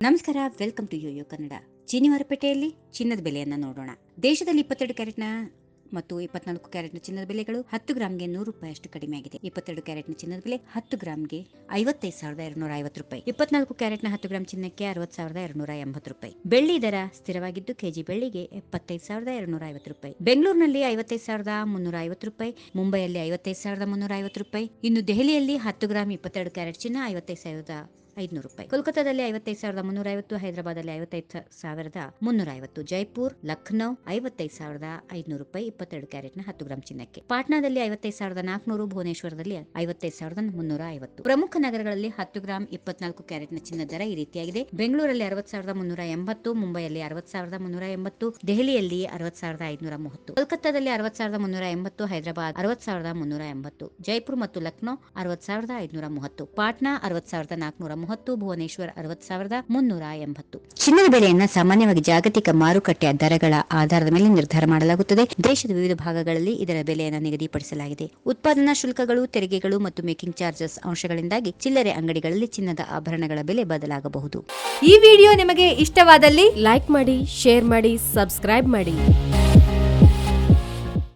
ನಮಸ್ಕಾರ, welcome to Yoyo Kannada. ಚಿನಿವಾರಪೇಟೆಯಲ್ಲಿ ಚಿನ್ನದ ಬೆಲೆಯನ್ನ ನೋಡೋಣ. ದೇಶದಲ್ಲಿ 22 ಕ್ಯಾರೆಟ್ನ ಮತ್ತು 24 ಕ್ಯಾರೆಟ್ನ ಚಿನ್ನದ ಬೆಲೆಗಳು 10 ಗ್ರಾಂಗೆ 100 ರೂಪಾಯಿಯಷ್ಟು ಕಡಿಮೆಯಾಗಿದೆ. 22 ಕ್ಯಾರೆಟ್ನ ಚಿನ್ನದ ಬೆಲೆ 10 ಗ್ರಾಂಗೆ 55,250 ರೂಪಾಯಿ. 24 ಕ್ಯಾರೆಟ್ನ 10 ಗ್ರಾಂ ಚಿನ್ನಕ್ಕೆ 60,280 ರೂಪಾಯಿ. ಬೆಳ್ಳಿ ದರ ಸ್ಥಿರವಾಗಿದ್ದು ಕೆಜಿ ಬೆಳ್ಳಿಗೆ 75,250 ರೂಪಾಯಿ. ಬೆಂಗಳೂರಿನಲ್ಲಿ 55,350 ರೂಪಾಯಿ, ಮುಂಬೈಯಲ್ಲಿ 55,350 ರೂಪಾಯಿ. ಇನ್ನು ದೆಹಲಿಯಲ್ಲಿ 10 ಗ್ರಾಂ 22 ಕ್ಯಾರೆಟ್ ಚಿನ್ನ 55,500 ರೂಪಾಯಿ. ಕೋಲ್ಕತ್ತಾದಲ್ಲಿ 55,350, ಹೈದರಾಬಾದಲ್ಲಿ 55,350, ಜೈಪುರ್, ಲಖನೌ 55,500 ರೂಪಾಯಿ 22 ಕ್ಯಾರೆಟ್ನ 10 ಗ್ರಾಂ ಚಿನ್ನಕ್ಕೆ. ಪಾಟ್ನಾದಲ್ಲಿ 55,400, ಭುವನೇಶ್ವರದಲ್ಲಿ 55,350. ಪ್ರಮುಖ ನಗರಗಳಲ್ಲಿ 10 ಗ್ರಾಂ 24 ಕ್ಯಾರೆಟ್ನ ಚಿನ್ನದ ದರ ಈ ರೀತಿಯಾಗಿದೆ. ಬೆಂಗಳೂರಲ್ಲಿ 60,380, ಮುಂಬೈಯಲ್ಲಿ 60,380, ದೆಹಲಿಯಲ್ಲಿ 60,530, ಕೋಲ್ಕತ್ತಾದಲ್ಲಿ 60,380, ಹೈದರಾಬಾದ್ 60,380, ಜೈಪುರ್ ಮತ್ತು ಲಖನೌ 60,530, ಪಾಟ್ನಾ 60,430, ಭುವನೇಶ್ವರ್ 60,380. ಚಿನ್ನದ ಬೆಲೆಯನ್ನ ಸಾಮಾನ್ಯವಾಗಿ ಜಾಗತಿಕ ಮಾರುಕಟ್ಟೆಯ ದರಗಳ ಆಧಾರದ ಮೇಲೆ ನಿರ್ಧಾರ ಮಾಡಲಾಗುತ್ತದೆ. ದೇಶದ ವಿವಿಧ ಭಾಗಗಳಲ್ಲಿ ಇದರ ಬೆಲೆಯನ್ನು ನಿಗದಿಪಡಿಸಲಾಗಿದೆ. ಉತ್ಪಾದನಾ ಶುಲ್ಕಗಳು, ತೆರಿಗೆಗಳು ಮತ್ತು ಮೇಕಿಂಗ್ ಚಾರ್ಜಸ್ ಅಂಶಗಳಿಂದಾಗಿ ಚಿಲ್ಲರೆ ಅಂಗಡಿಗಳಲ್ಲಿ ಚಿನ್ನದ ಆಭರಣಗಳ ಬೆಲೆ ಬದಲಾಗಬಹುದು. ಈ ವಿಡಿಯೋ ನಿಮಗೆ ಇಷ್ಟವಾದಲ್ಲಿ ಲೈಕ್ ಮಾಡಿ, ಶೇರ್ ಮಾಡಿ, ಸಬ್ಸ್ಕ್ರೈಬ್ ಮಾಡಿ.